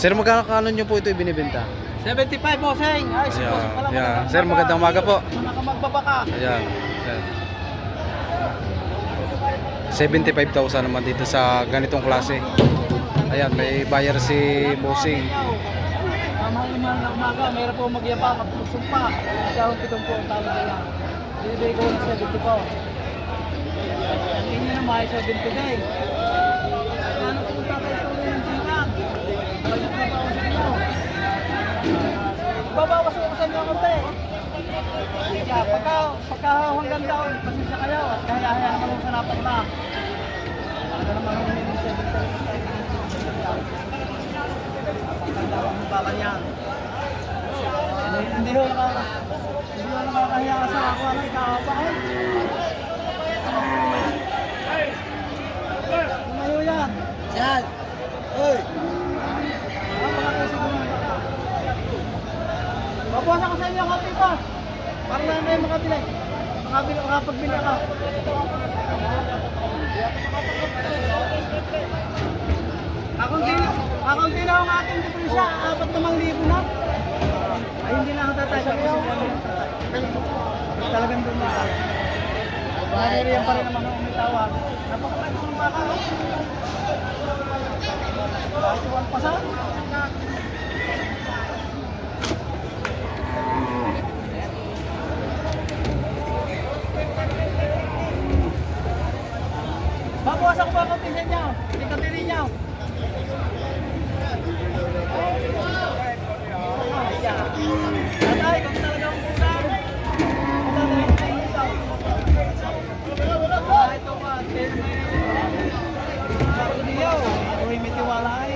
Sir, magkano nyo po ito ibinibenta? 75 bossing. Ay, si boss pala. Yeah. Sir, magandang umaga po. Magbabaka. Ayan. Sir. 75,000 naman dito sa ganitong klase. Ayan, may buyer si Bossing. Mahal na umaga, mayroon po magyabang at magsumpa. Dahon pitong po ang tawag nila. Bibigay ko ng 70 po. Ang inyo na may 70 day. Ano po tatay ko rin ng singkag? Babawas ko sa inyo ang konti. Pagka hanggang daon, pasensya kayo at kaya naman sa napak na. Ano naman ang minimum 70 day. Ang baka niyan. Hindi ho nakakahiya sa ako ang ikakapakay. Tumayo yan. Yan. Uy. Babawasan ko sa inyo konti pa. Para lang kayo makabili. Makapagbili ako. Kakunti na ang ating diferensya, 4,000 na. Ay, hindi na ako tatay. Talagang doon na. Mahiriyan pa rin naman ang umitawag. Napakapag ko ng baka. Tuwan pa sa? Babawasan ko ba ang kontinsen niya? Hindi ka tiri niya. Tatay, kung talaga ang kusang, ito ka, ako ay may tiwala ay.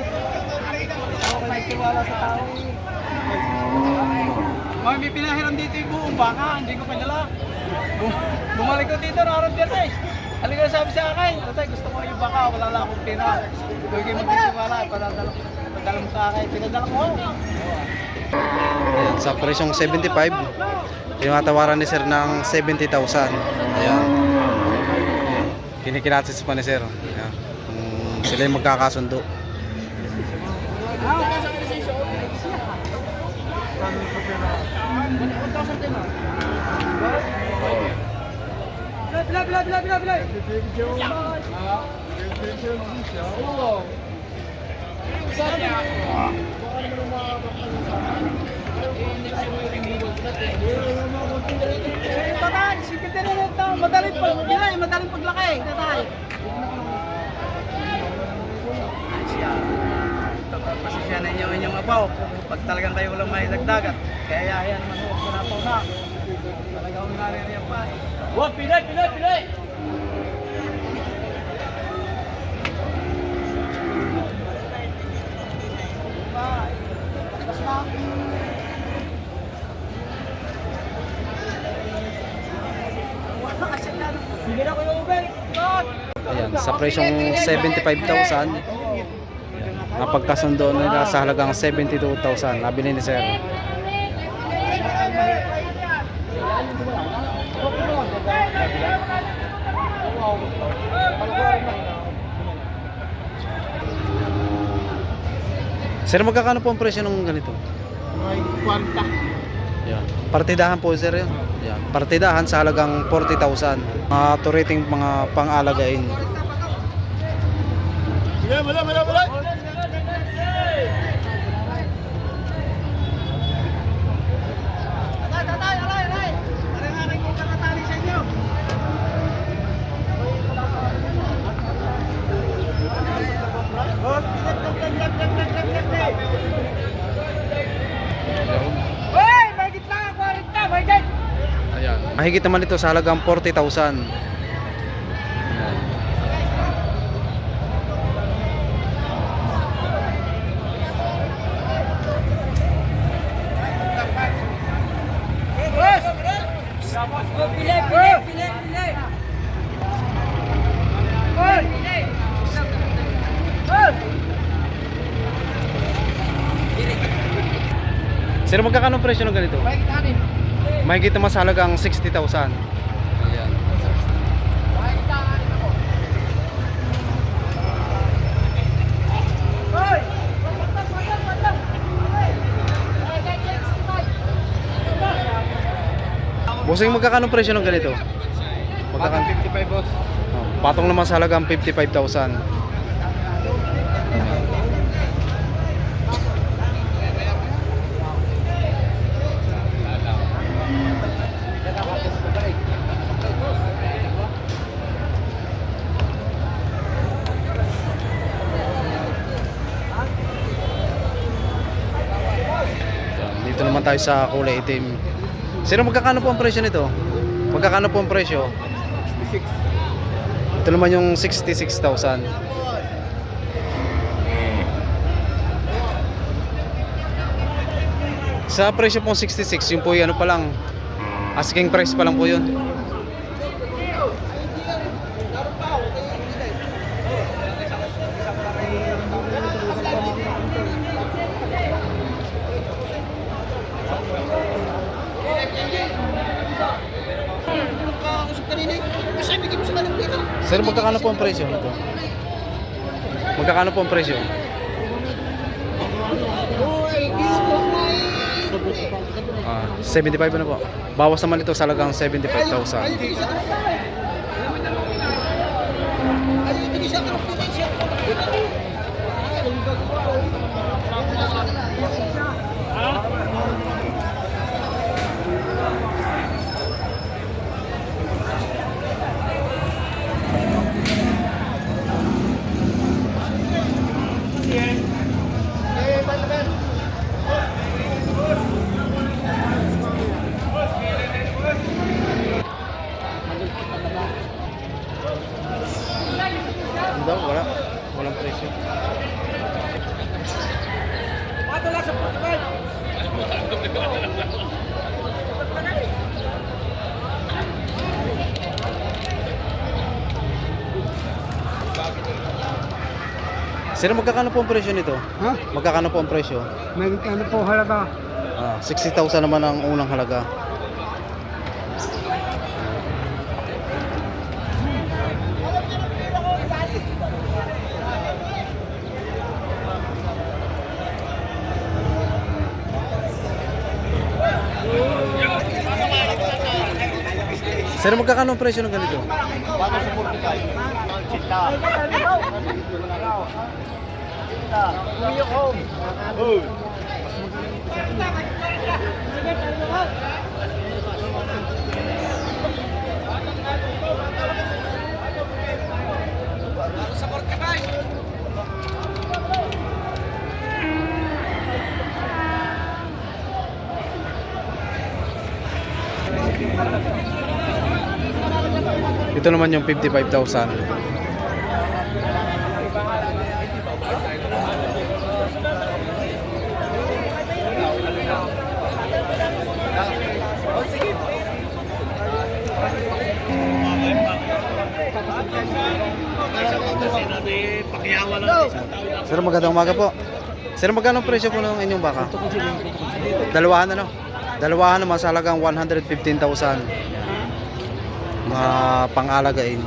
Ako may tiwala sa tao. May pinahiram dito yung buong baka, hindi ko pinala. Bumalik ko dito, naroon Biyernes. Halika na sabi sa akin, tatay, gusto ko yung baka, wala lang akong pina. Huwag kayo magtitiwala, padala mo sa akin, pinadala ko. Ayan, sa presyong 75, tinatawaran ni Sir ng 70,000. Ayan. Kinikilatis pa ni Sir. Ayan. Sila yung magkakasundo. Tatay, sige din ito. Madaling paglaki. Tatay. Pasensya na inyo inyong apaw. Pag talagang kayo walang may dagdagat. Kaya yan naman huwag ko na po na. Talaga akong naririyan pa. Huwag, Pinay! Ayan, sa presyong 75,000, napagkasundo nila sa halagang 72,000. Nabili ni Sir. Sir, magkakano po ang presyo ng ganito? May 40. Yan. Partidahan po, Sir, yun. Yan. Partidahan sa halagang 40,000. Mga turiting mga pang-alagain. Mala! Tatay! Aray! Parang aking kong katatali sa inyo. Hoy! May gitna ka, 40! May git! Ayan. Mahigit naman ito sa halagang 40,000. Pili! Sir, magkakano presyo ng ganito? Mahigit naman sa halagang 60,000. Ayan. Bossing, magkakano presyo ng ganito? Patong 55 boss. Patong naman sa halagang 55,000. Dito naman tayo sa kulay itim. Sino, magkakano po ang presyo nito? Magkakano po ang presyo? 66. Ito naman yung 66,000. Sa presyo pong 66, yung po yung ano pa lang, asking price pa lang po yun. Sir, magkakano po ang presyo nito? Magkakano po ang presyo? Ah, 75 na po. Bawas naman ito sa halagang 75,000. Wala. Walang presyo. Sir, magkakano po ang presyo nito? Ha? Magkakano po ang presyo? May ano po halaga? 60,000 naman ang unang halaga. Sir, magkakano ang presyo ng ganito? Bago sa 45. Chita. New York home. Ito naman yung 55,000. Sir, magandang umaga po. Sir, magkano ang presyo po ng inyong baka? Dalawahan ano? Dalawahan naman sa halagang 115,000. Mga pang-alagain.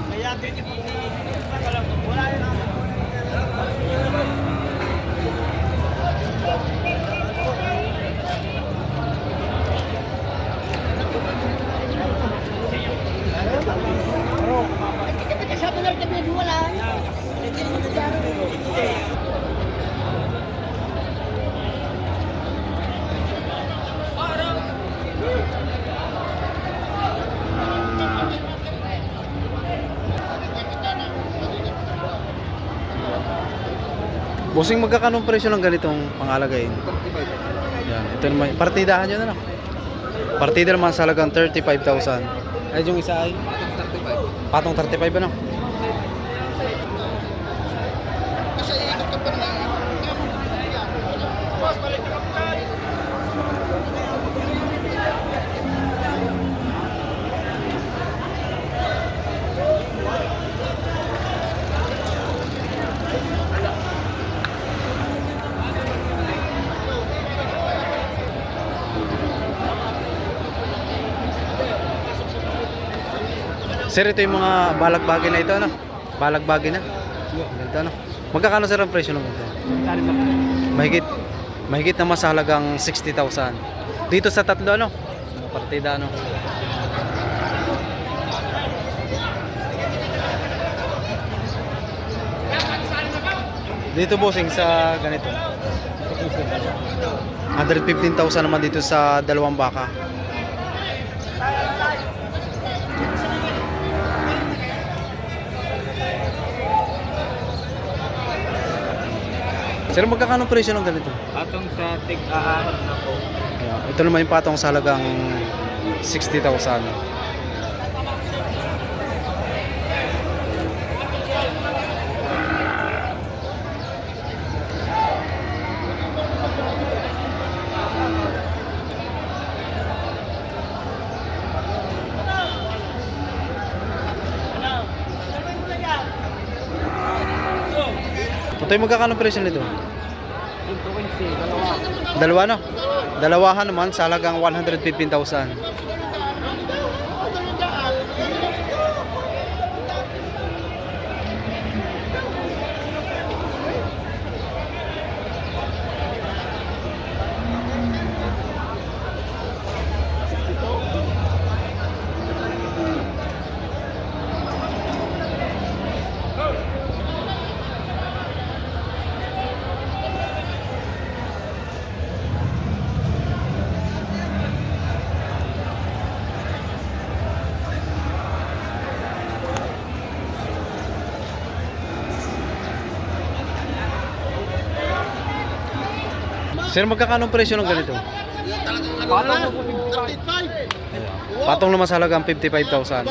Bossing, magkakano ang presyo ng ganitong pang-alagain? Yan, ito naman, partidahan nyo na lang. Partida naman sa halagang 35,000. Ay, yung isa ay? Patong 35 ano? Sir, ito yung mga balagbagi na ito, ano? Balagbagi na. Ganito, ano? Magkakano sir ang presyo ng ito? Mahigit naman sa halagang 60,000. Dito sa tatlo, ano? Partida, ano? Dito bossing sa ganito. 115,000 naman dito sa dalawang baka. Sir, magkakano presyo ng ganito? Atong sa tig-ahon na po. Ayan. Ito naman yung patong sa halagang 60,000. Ito yung magkakano presyo nito? 120, dalawa. Dalawa no? Dalawahan naman sa halagang 115,000. Sir, magkakano ang presyo ng ganito? Patong po Patong naman sa halagang 55,000.